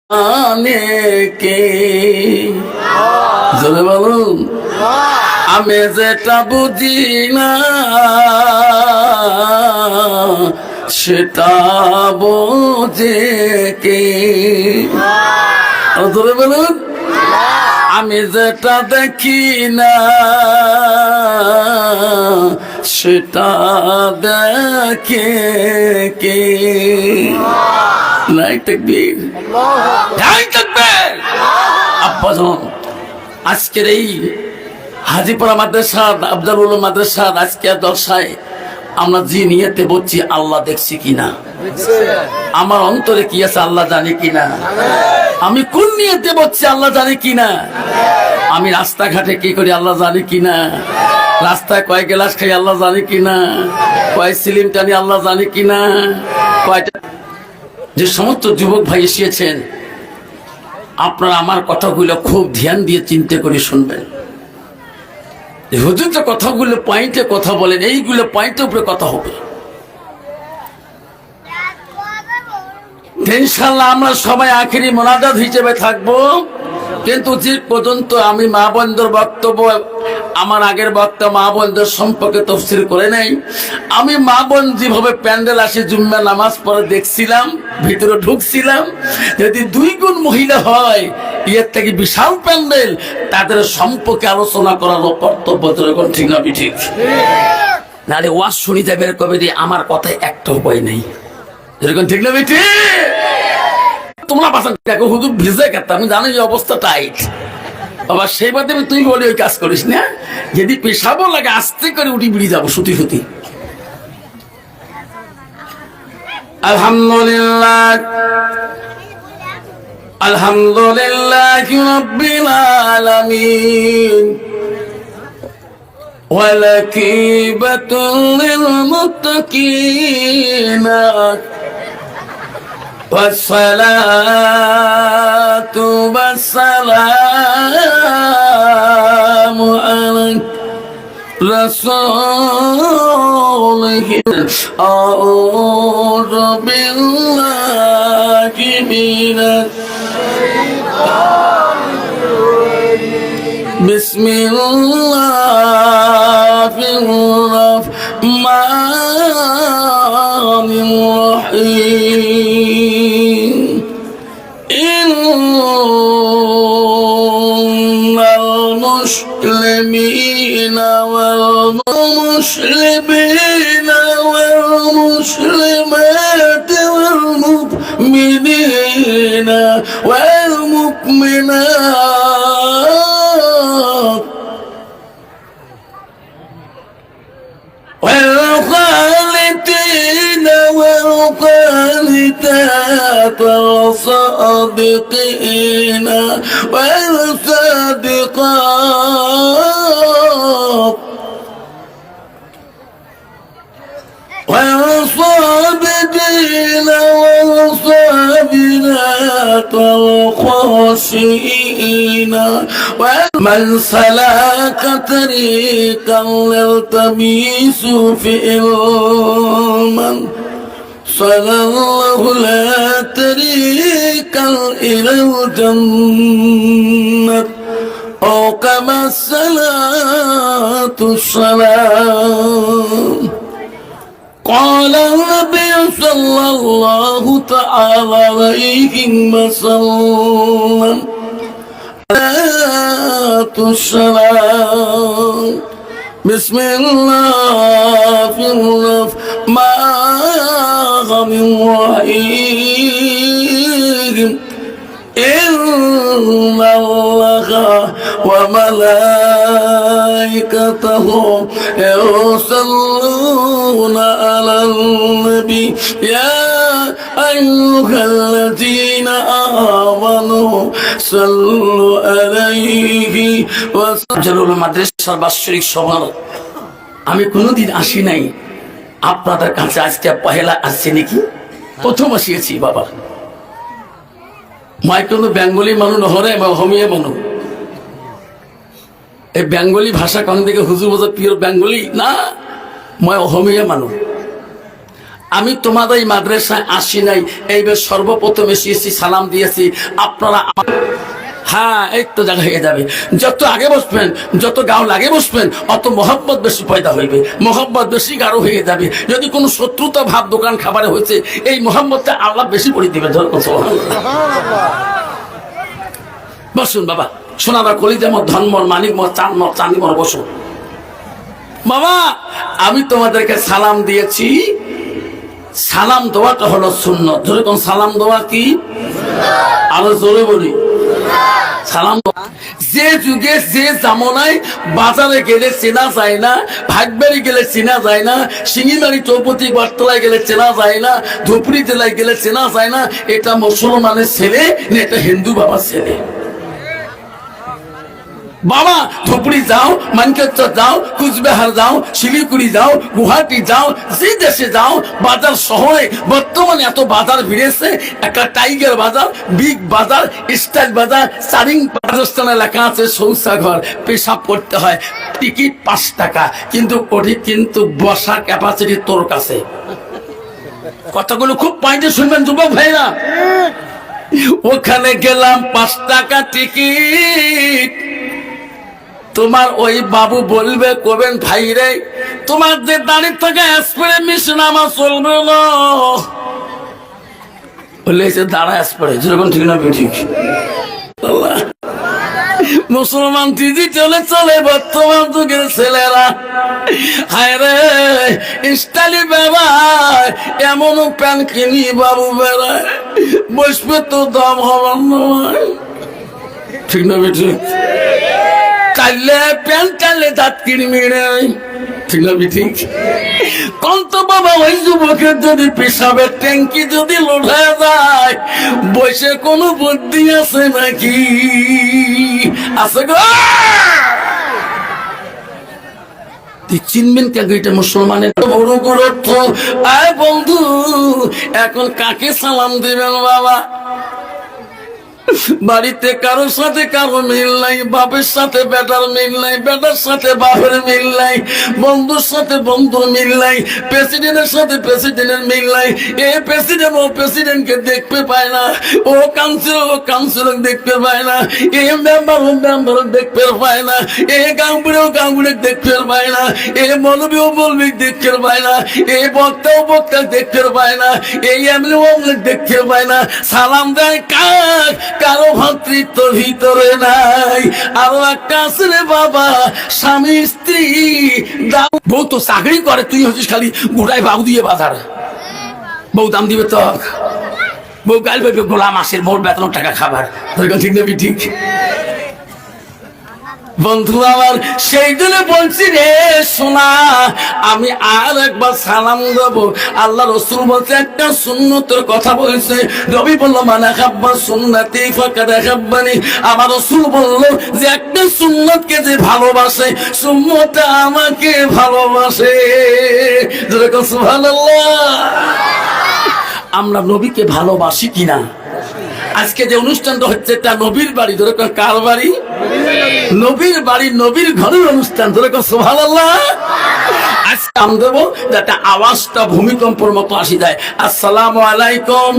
কে জোরে বলুন, আমি যেটা বুঝি না সেটা বোঝে কে। জোরে বলুন, আমি যেটা দেখি না সেটা দেখে কে। নাই তাকবীর, নাই তাকবীর। আব্বাজান, আজকের এই হাজিপুরা মাদ্রাসা আফজালুল মাদ্রাসা আজকে দশায় আমরা যে নিয়তে বলছি আল্লাহ দেখছি কিনা, আমার অন্তরে কি আছে আল্লাহ জানে কিনা, আমি কোন নিয়তে বলছি আল্লাহ জানে কিনা, আমি রাস্তাঘাটে কি করি আল্লাহ জানে কিনা, রাস্তায় কয় গ্লাস খাই আল্লাহ জানে কিনা, কয় সিলিম টানি আল্লাহ জানে কিনা, কয়টা। যে সমস্ত যুবক ভাই এসেছেন, আপনারা আমার কথাগুলো খুব ধ্যান দিয়ে চিন্তা করে শুনবেন। হুজুর যে কথাগুলো পয়েন্টে কথা বলেন, এইগুলো পয়েন্টের উপরে কথা হবে। ইনশাআল্লাহ আমরা সবাই আখেরি মোনাজাত হিসেবে থাকবো, কিন্তু যে পর্যন্ত আমি মা বোনদের বক্তব্য, আমার আগের বক্তা মা বোনদের সম্পর্কে তফসির করে নাই। আমি মা বোন যেভাবে প্যান্ডেল আসে জুম্মা নামাজ পড়ে দেখছিলাম, ভিতরে ঢুকছিলাম, যদি 2 গুণ মহিলা হয় এর থেকে বিশাল প্যান্ডেল, তাদের সম্পর্কে আলোচনা করার কর্তব্য। যেরকম ঠিক না ঠিক, নাহলে ওয়াজ শুনি যাবে কবে দিয়ে আমার কথায় একটা উপায় নেই। যেরকম ঠিক না ঠিক, তোমরা বাসা দেখো হুজুর ভিজে গেছে, আমি জানি এই অবস্থা টাইট বাবা, সেই বাদে তুই বলি ওই কাজ করিস না। যদি পেশাবও লাগে আস্তে করে উঠি বিড়ি যাবো সুতি সুতি। আলহামদুলিল্লাহ, আলহামদুলিল্লাহ রাব্বিল আলামিন, ওয়ালাকিবাতুল লিল মুত্তাকিন, والصلاة والسلام على رسوله. أعوذ بالله من الشيطان الرجيم. بسم الله الرحمن الرحيم. إن المسلمين والمسلمين والمسلمات والمؤمنين والمؤمنات والقانتين والقانتات والصادقين والصادقات والصابرين والصابرات والخاشعين. ومن سلك طريقا يلتمس فيه علما صلى الله لا طريقا إلى الجنة، أو كما الصلاة السلام. قال النبي صلى الله تعالى عليه وسلم السلام. بسم الله الرحمن الرحيم. إن الله وملائكته يصلون على النبي يا أيها الذين آمنوا صلوا عليه وسلم. মাদ্রাসার বাৎসরিক সভা আমি কোনোদিন আসি নাই, আপনাদের কাছে আজকে পহেলা আসছে নাকি, প্রথম আসিয়েছি বাবা। মাই কোনো বেঙ্গলি মানুষ নহরে হমিয়ে মানুষ, এই বেঙ্গলি ভাষা কোন দিকে হুজুর বোঝা পিওর বেঙ্গলি না, মই অসমীয়া মানুষ। আমি তোমাদের এই মাদ্রাসায় আসি নাই, এইবার সর্বপ্রথম এসেছি, সালাম দিয়েছি। আপনারা হ্যাঁ এই তো জায়গা হয়ে যাবে। যত আগে বসবেন, যত গাও লাগে বসবেন, অত মোহাম্মত বেশি পয়দা হইবে, মোহাম্মত বেশি গাঢ় হয়ে যাবে। যদি কোনো শত্রুতা ভাব দোকান খাবারে হয়েছে, এই মোহাম্মতটা আল্লাহ বেশি পড়ে দিবে। বসুন বাবা, সোনারা কলিজামর ধনমর মানিকমর চানমর চাঁদিমর বসুন। বাবা আমি তোমাদেরকে সালাম দিয়েছি, সালাম দেওয়াটা হলো সুন্নত। যেরকম সালাম দেওয়া কি, আরো জোরে বলি সালাম। যে যুগে যে জামানায় বাজারে গেলে চেনা যায় না, ভাগবাড়ি গেলে চেনা যায় না, শিঙিমারি চৌপতি বারতলায় গেলে চেনা যায় না, ধুপড়ি জেলায় গেলে চেনা যায় না, এটা মুসলমানের ছেলে না এটা হিন্দু বাবার ছেলে। বাবা ধুপড়ি যাও, মানকেশ্বর যাও, কুচবিহার যাও, শিলিগুড়ি যাও, গুয়াহাটি যাও, যে দেশে যাও, বাজার শহরে বর্তমানে এত বাজার ভিড়েছে। একটা টাইগার বাজার, বিগ বাজার, স্টাইল বাজার, চারিং রাজস্থানে লেখা আছে শৌচাঘর, পেশাব করতে হয়, টিকিট 5 টাকা, কিন্তু ওটি কিন্তু বসার ক্যাপাসিটি তোর কাছে। কথাগুলো খুব পয়েন্টে শুনবেন যুবক ভাইরা। ওখানে গেলাম 5 টাকা টিকিট, তোমার ওই বাবু বলবে কবেন ভাই রে তোমার যে দাঁড়িয়ে থেকে স্প্রে মেশিন আমার চলবে না, বললে দাঁড়া স্প্রে, যেরকম ঠিক না ঠিক। মুসলমান দিদি চলে চলে বর্তমান যুগের ছেলেরা, হায় রে স্টাইলি বেড়ায়, এমন প্যান্ট কিনি বাবু বেড়ায়, বসবে তো দাম হবার নয়, ঠিক না ঠিক। কালে প্যান্ট কালে দাঁত কিনবি নাই, ঠিক না ঠিক। কন্ত বাবা ওই যুবকের যদি পেশাবের ট্যাঙ্কি যদি লোঢা যায়, বসে কোনো বুদ্ধি আছে নাকি? আছে গো, চিনবেন কেন এটা মুসলমানের বড় গুরুত্ব। আয় বন্ধু এখন কাকে সালাম দিবেন বাবা? বাড়িতে কারোর সাথে কারো মিল নাই, বাপের সাথে বেটার মিল নাই, বেটার সাথে বাপের মিল নাই, বন্ধুর সাথে বন্ধুর মিল নাই, প্রেসিডেন্টের সাথে প্রেসিডেন্টের মিল নাই। এ প্রেসিডেন্ট ও প্রেসিডেন্টকে দেখতে পায় না, ও কাউন্সিলর ও কাউন্সিলর দেখতে পায় না, এ মেম্বার ও মেম্বার দেখতে পায় না, এ গাঁগুড়ে ও গাঁগুড়ে দেখতে পায় না, এ মৌলবী ও মৌলবী দেখতে পায় না, এ বক্তা ও বক্তা দেখতে পায় না, এই এমনি অমলেট দেখতে পায় না। সালাম দেয় কাক, কারো ভাতৃত্ব ভিতরে নাই। আরো একটা আছে রে বাবা, স্বামী স্ত্রী, বউ তো চাকরি করে, তুই হচ্ছিস খালি গোটায় বাবু দিয়ে বাজার, বউ দাম দিবে তো, বউ গাল বলবে গোলা মাসের মোট বেতন টাকা খাবার, ঠিক না ঠিক। বন্ধু আমার সেই জন্য বলছি রে শোনা, আমি আর একবার সালাম দেবো। আল্লাহ রসুল বলছে একটা সুন্নতের কথা বলছে, নবী বললো মানে খাব্বা সুন্নতি ফাকাদ খাব্বানি। আমার রসুল বললো যে একটা সুন্নতকে যে ভালোবাসে, সুন্নতটা আমাকে ভালোবাসে। যেরকম সুবহানাল্লাহ। আমরা নবীকে ভালোবাসি কিনা? আজকে যে অনুষ্ঠানটা হচ্ছে এটা নবীর বাড়ি, যেরকম কার বাড়ি? নবীর বাড়ি, নবীর ঘরের অনুষ্ঠান, যেরকম সুবহানাল্লাহ। আজকে আমি দেবো যাতে আওয়াজটা ভূমিকম্পের মতো আসি যায়। আসসালামু আলাইকুম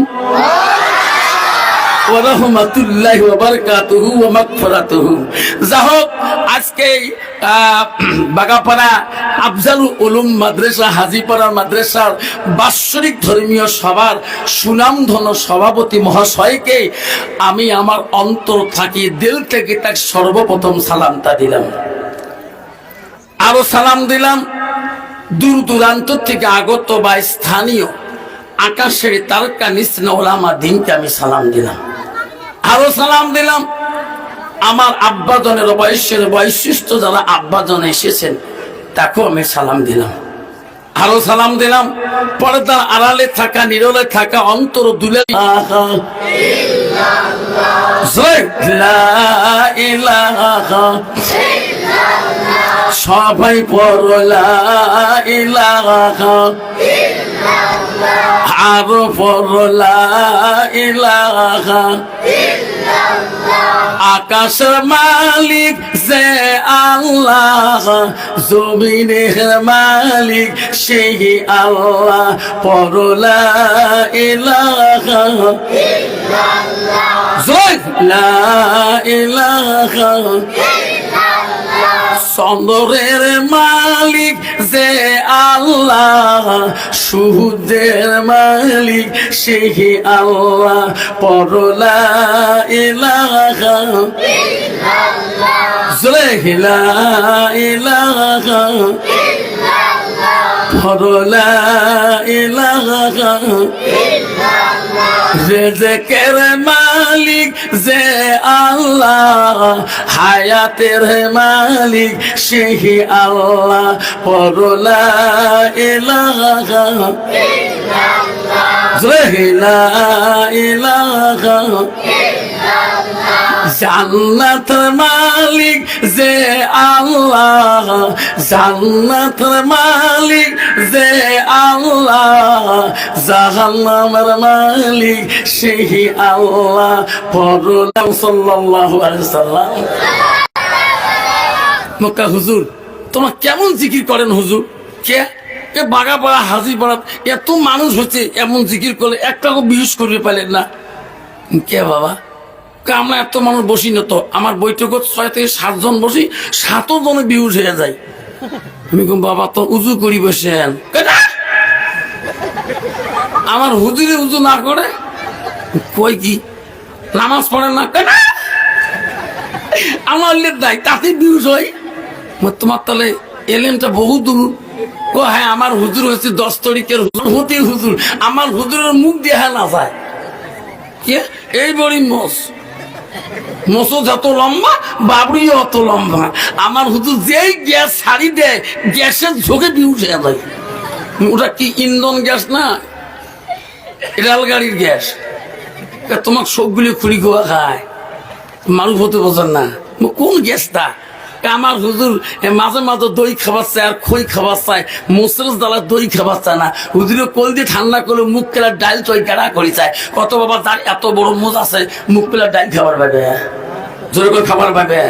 ওয়া রাহমাতুল্লাহি ওয়া বারাকাতুহু ওয়া মাগফিরাতুহু। যাহোক আজকে বাগাপাড়া আফজালুল উলুম মাদ্রাসা, হাজীপাড়া মাদ্রাসার বাৎসরিক ধর্মীয় সভার সুনামধন্য সভাপতি মহাশয়কে আমি আমার অন্তর থাকি দিল থেকে তাকে সর্বপ্রথম সালামটা দিলাম। আরো সালাম দিলাম দূর দূরান্ত থেকে আগত বা স্থানীয় আকাশের তারকা নিস্ন ওলামা দিনকে আমি সালাম দিলাম। আরো সালাম দিলাম আমার আব্বাজনের বয়সের বৈশিষ্ট্য যারা আব্বাজন এসেছেন তাকেও আমি সালাম দিলাম। আরো সালাম দিলাম পর্দার আড়ালে থাকা, নীরবে থাকা, অন্তর দুলে সবাই পড়লা ইলাহা আরো পড়লা ইলাহা। আকাশের মালিক যে আল্লাহ, জমিনের মালিক সেই আল্লাহ, পড়ো লা ইলাহা ইল্লাল্লাহ, লা ইলাহা ইল্লাল্লাহ। চন্দ্রের মালিক যে আল্লাহ, সূর্যের মালিক সেই আল্লাহ, পড়ো লা ইলাহা ইল্লাল্লাহ, লা ইলাহা ইল্লাল্লাহ, পড়ো লা ইলাহা ইল্লাল্লাহ। রিজকের মালিক যে আল্লাহ, হায়াতের মালিক সেই আল্লাহ, পড়ো লা ইলাহা ইল্লাল্লাহ, লা ইলাহা ইল্লাল্লাহ। জান্নাতের মালিক যে আল্লাহ, জান্নাতের মালিক যে আল্লাহ, জাহান্নামের মালিক সেই আল্লাহ, পড়ো লা সাল্লাল্লাহু আলাইহি ওয়াসাল্লাম। মক্কা হুজুর তোমরা কেমন জিকির করেন হুজুর? কে এ বাগাপাড়া হাজিপাড়া এত মানুষ হচ্ছে, এমন জিকির করলে একটাও বিহুস করবে পারলেন না? কে বাবা, আমরা এত মানুষ বসি না তো, আমার বৈঠক 6 থেকে 7 জন বসি, 7 জনে বিহুস হয়ে যায়। আমি কম বাবা তো উজু করি বসেন, আমার হুজুরে উজু না করে কই কি নামাজ পড়ে না কেন, আমার দায় তাতে বিহুস হয়। তোমার তাহলে এলেমটা বহু দূর। ও হ্যাঁ, আমার হুজুর হচ্ছে 10 তারিখের হতে হুজুর, আমার হুজুরের মুখ দিয়ে না যায়। কে এই বড়ি মোসো যত লম্বা, বাবরিও অত লম্বা। আমার হুজুর যেই গ্যাস ছাড়ি দেয়, গ্যাসের ঝোঁকে বিহুস হয়ে যায়। ওটা কি ইন্ধন গ্যাস না, রেলগাড়ির গ্যাস। তোমার সবগুলি খুঁড়ি খোয়া খায়, মানুষ হতে বোঝেন না কোন গ্যাসটা। আমার হুজুর মাঝে মাঝে দই খাবার চায় আর খই খাবার চায়, মোসরের দ্বারা দই খাবার চায় না। হুজুরে কল দিয়ে ঠান্ডা করে মুখ পেলা ডাল তৈ গাড়া করে চায়। কত বাবা তার এত বড় মোজ আছে, মুখ পেলা ডাল খাবার পাবে, জোরে করে খাবার পাবে।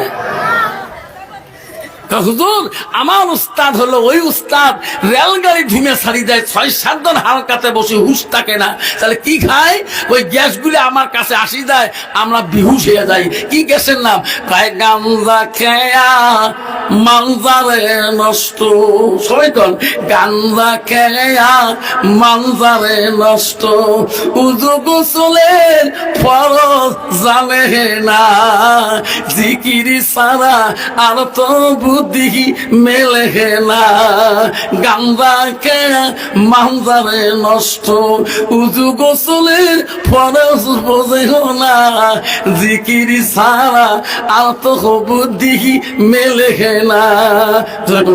হুজুর আমার উস্তাদ হলো ওই উস্তাদ, রেলগাড়ি ধুমে ছাড়ি দেয়, 6-7 জন হালকাতে বসে হুশ থাকে না। তাহলে কি খায়? ওই গ্যাসগুলি আমার কাছে আসি যায়, আমরা বিহুশ হয়ে যাই। কি গ্যাসের নাম? খায় গাঞ্জা খেয়া মানজারে নষ্ট। সবাই কন গাঞ্জা খেয়া মানজারে নষ্ট। উজু গোসলের ফরজ জানে না, জিকিরি সারা আর তো বুদ্ধি মেলে না। গাঞ্জা খেয়া মানজারে নষ্ট, উজু গোসলের ফরজ বোঝে না, জিকিরি সারা আর তো বুদ্ধি মেলে না।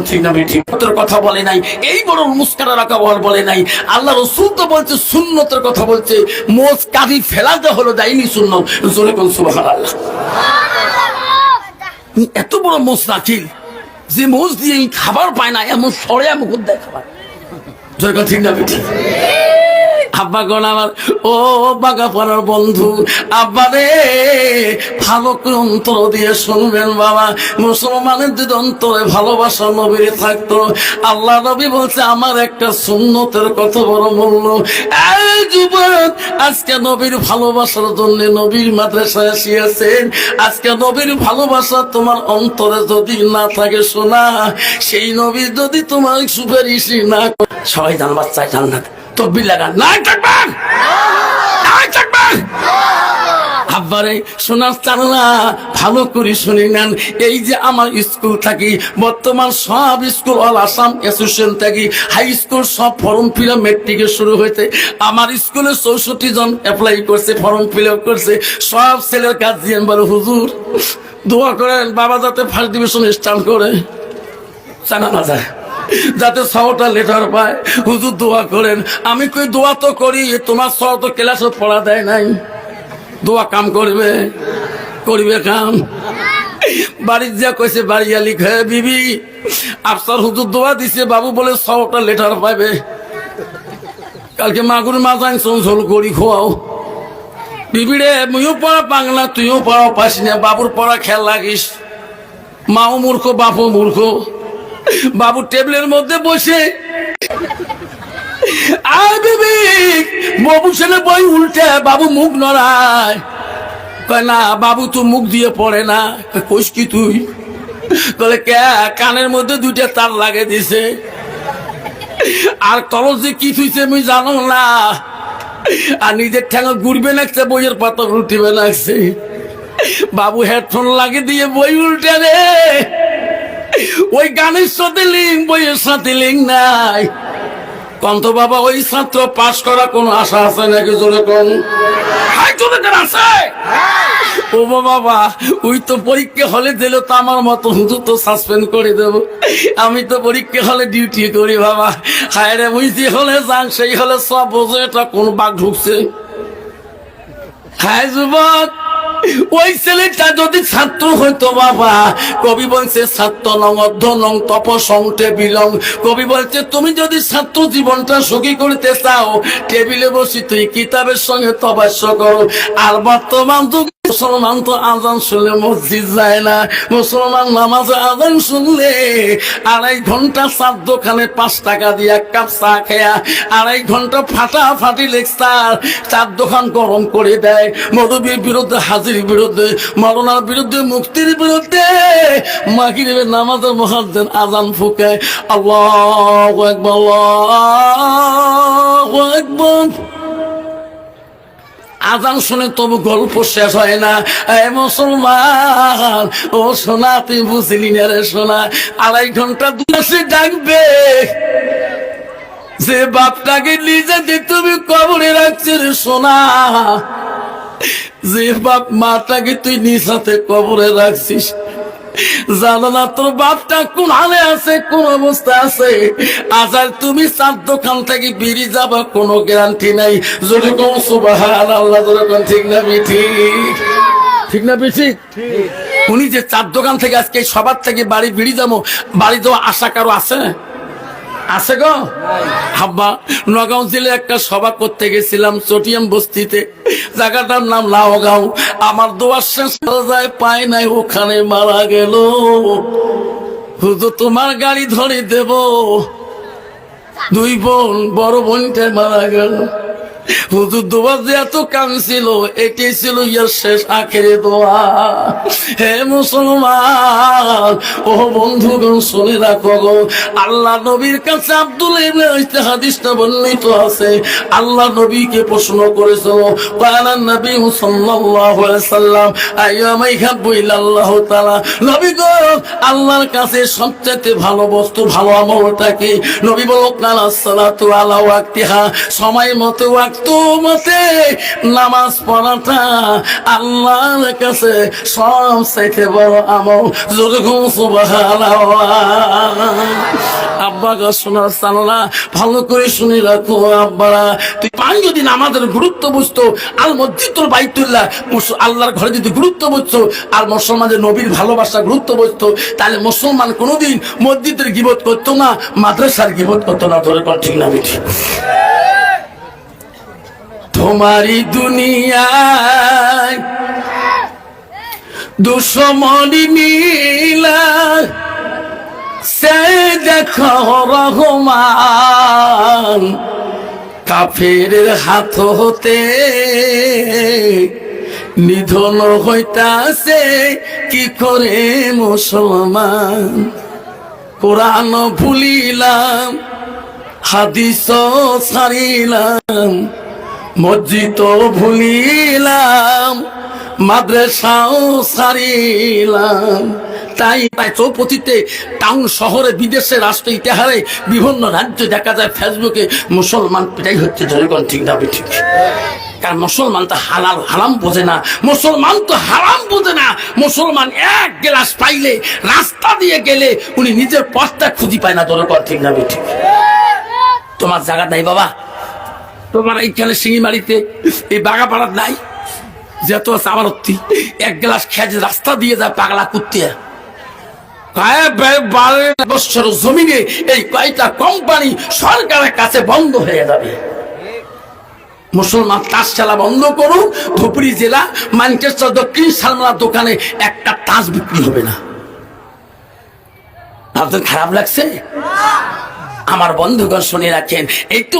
ঠিক না ঠিক কথা বলে নাই, এই বড় মুস্কারা রাখা বলে নাই। আল্লাহ রসুল তো বলছে, সুন্নতের কথা বলছে। মোজ কাঁদি ফেলাতে হলো দাইনি সুন্নত। জোরে কোন সুবহানাল্লাহ। এত বড় মোজ রাখিল যে মোজ দিয়ে খাবার পায় না, এমন সরে মুখ দেয় খাবার। জোরে কোন ঠিক না ঠিক। আব্বা গণ আমার, ও বাগা পাড়ার বন্ধু, আব্বা রে ভালো করে অন্তর দিয়ে শুনবেন বাবা। মুসলমানের যদি অন্তরে ভালোবাসা নবীর থাকতো, আল্লাহ নবী বলছে আমার একটা সুন্নতের কত বড় মূল্য। এই যুবক, আজকে নবীর ভালোবাসার জন্য নবীর মাদ্রাসায় আসিয়াছেন। আজকে নবীর ভালোবাসা তোমার অন্তরে যদি না থাকে, শোনা সেই নবী যদি তোমার সুপারিশই না করে, সবাই জানবার চাই জান্নাত তকবীর লাগান, নাই থাকবেন, নাই থাকবেন। আব্বারে শোনার চালা ভালো করে শুনে নেন। এই যে আমার স্কুল থাকি, বর্তমান সব স্কুল অল আসাম অ্যাসোসিয়েশন থাকি, হাই স্কুল সব ফর্ম ফিল আপ মেট্রিকে শুরু হয়েছে। আমার স্কুলে 64 জন অ্যাপ্লাই করছে, ফর্ম ফিল আপ করছে। সব ছেলের কাজ দিয়ে বলে হুজুর দোয়া করেন বাবা যাতে ফার্স্ট ডিভিশন স্টার্ট করে, জানা না যায়, যাতে 6টা লেটার পায়। হুজুর দোয়া করেন। আমি কই দোয়া তো করি, তোমার 6 তো ক্লাসে পড়া দেয় নাই, দোয়া কাম করবে, করবে কাম। বাড়ির যা কইছে বাড়িয়া লিখে বিবি আফসার হুজুর দোয়া দিছে, বাবু বলে 6টা লেটার পাবে। কালকে মাগুর মাছ আনছন, ঝোল করি খোয়াও। বিবিরে মুইও পড়া পাংলা, তুইও পড়া পাস না, বাবুর পড়া খেয়াল লাগিস। মাও মূর্খ বাপও মূর্খ। বাবু টেবিলের মধ্যে বসে আর বিবেক বাবু ছেলে বই উল্টে বাবু মুখ নড়ায়। কয় না বাবু তো মুখ দিয়ে পড়ে না। কইস কি তুই? বলে কে? কানের মধ্যে দুইটা তার লাগে দিছে। আর তরল যে কি থুইছে আমি জানো না। আর নিজের ঠ্যাঙা ঘুরবে নাকছে, বইয়ের পাতা উল্টিবে নাকছে। বাবু হেডফোন লাগে দিয়ে বই উল্টে রে। ওই গানের সাথে লিঙ্ক, বইয়ের সাথে লিঙ্ক নাই। কন্ত বাবা ওই ছাত্র পাশ করা কোন আশা আছে নাকি? জোরে কোন আছে? ও বাবা ওই তো পরীক্ষা হলে দিল তো আমার মতো হুজুর তো সাসপেন্ড করে দেব। আমি তো পরীক্ষা হলে ডিউটি করি বাবা। হায় রে বুঝতে হলে যান, সেই হলে সব বোঝে এটা কোন বাঘ ঢুকছে। হায় যুবক, ওই ছেলেটা যদি ছাত্র হইতো বাবা, কবি বলছে ছাত্র নং অর্ধ নং তপ সংটে বিলং। কবি বলছে তুমি যদি ছাত্র জীবনটা সুখী করতে চাও, টেবিলে বসি তুই কিতাবের সঙ্গে তবাস্য করো। আর বর্তমান যুগ মুসলমান তো আজান শুনলে মসজিদ যায় না। মুসলমান নামাজে আজান শুনলে 2.5 ঘন্টা চার দোকানে 5 টাকা দিয়ে 1 কাপ চা খেয়া 2.5 ঘন্টা ফাটাফাটি লেকচার, 4 দোকান গরম করে দেয়। মৌলবীর বিরুদ্ধে, হাজির বিরুদ্ধে, মাওলানার বিরুদ্ধে, মুফতির বিরুদ্ধে। মাগরিবের নামাজের মুয়াজ্জিন আজান ফুঁকে আল্লাহু আকবার, আল্লাহু আকবার। আজান শুনে তবু গল্প শেষ হয় না। এ মুসলমান, ও সোনা তুই বুঝলি না রে সোনা, 2.5 ঘন্টা দূরে ডাকবে। যে বাপটাকে নিজে তুমি কবরে রাখছিস রে সোনা, যে বাপ মাটাকে তুই নিজ হাতে কবরে রাখছিস, জানো না তোর বাপটা কোন হালে আছে, কোন অবস্থা আছে। আজ তুমি 4 দোকান থেকে বেরিয়ে যাবা কোনো গ্যারান্টি নাই। যদি কোন সুবহানাল্লাহ, যখন ঠিক না ঠিক, ঠিক না ঠিক। উনি যে 4 দোকান থেকে আজকে সবার থেকে বাড়ি বেরিয়ে যাবো, বাড়ি যাওয়া আশা কারো আছে? আছে গো? হাব্বা নগাঁও জেলে একটা সভা করতে গেছিলাম চটিয়াম বস্তিতে, জায়গাটার নাম লাওগাঁও। আমার দোয়ার শেষ যায় পাই নাই, ওখানে মারা গেল। হুজুর তোমার গাড়ি ধরে দেব। 2 বোন, বড় বোনটা মারা গেল। হুজুর দোয়া যে এত কাঁদছিল, এটাই ছিল ইয়ার শেষ আখেরে দোয়া। হে মুসলমান, ও বন্ধুগণ শুনে রাখো গো, আল্লাহ নবীর কাছে আব্দুল ইবনে হাদিসটা বর্ণিত আছে। আল্লাহ নবীকে প্রশ্ন করেছিল, কালান নবী সাল্লাল্লাহু আলাইহি সাল্লাম আইয়ামা ইহাব্বু ইলাল্লাহু তাআলা। নবী গো, আল্লাহর কাছে সবচেয়ে ভালো বস্তু, ভালো আমলটা কি? নবী বলল কালাস সালাতু আলা ওয়াক্তিহা, সময় মতো তো মতে নামাজ পড়াটা আল্লাহর কাছে সবচেয়ে বড় আমল। যখন সুবহানাল্লাহ। আব্বা গো শোনা সালা ভালো করে শুনে রাখো আব্বারা, তুই পাঁচ যদি নামাজের গুরুত্ব বুঝতো, আল মসজিদুল বাইতুল্লাহ আল্লাহর ঘরে যদি গুরুত্ব বুঝতো, আর মুসলমানদের নবীর ভালোবাসা গুরুত্ব বুঝতো, তাহলে মুসলমান কোনোদিন মসজিদের গীবত করতো না, মাদ্রাসার গীবত করতো না। ধরে কর ঠিক না বেঠি? তোমারি দুনিয়ায় দুশ্মনী মিলা, সে দেখো রহমান কাফের হাত হতে নিধন হইতাছে কি করে মুসলমান। কোরআন ভুলিলাম, হাদিস ছাড়িলাম, মসজিদ ভুলিলাম, মাদ্রাসাও ছাড়িলাম। তাই চৌপতিতে, টাউন শহরে, বিদেশে, রাষ্ট্র ইতিহারে, বিভিন্ন রাজ্যে দেখা যায় ফেসবুকে মুসলমান পিটাই হচ্ছে। জনগণ ঠিক না ঠিক? কারণ মুসলমান তো হালাল হারাম বোঝে না, মুসলমান তো হারাম বোঝে না। মুসলমান 1 গ্লাস পাইলে, রাস্তা দিয়ে গেলে উনি নিজের পথটা খুঁজি পায় না। জনগণ ঠিক না ঠিক? তোমার জায়গা নাই বাবা, তোমার এইখানে শিঙিমারিতে, এই বাগাপাড়ার নাই, যেহেতু আছে আমার 1 গ্লাস খেয়ে রাস্তা দিয়ে যায় পাগলা কুত্তে। 12 বছর জমিনে এই কয়টা কোম্পানি সরকারের কাছে বন্ধ হয়ে যাবে। মুসলমান তাস খেলা বন্ধ করুন, ধুবড়ী জেলা ম্যানচেস্টার দক্ষিণ সালমার দোকানে একটা তাস বিক্রি হবে না। আপনার খারাপ লাগছে? আমার বন্ধুগণ শুনে রাখেন, একটু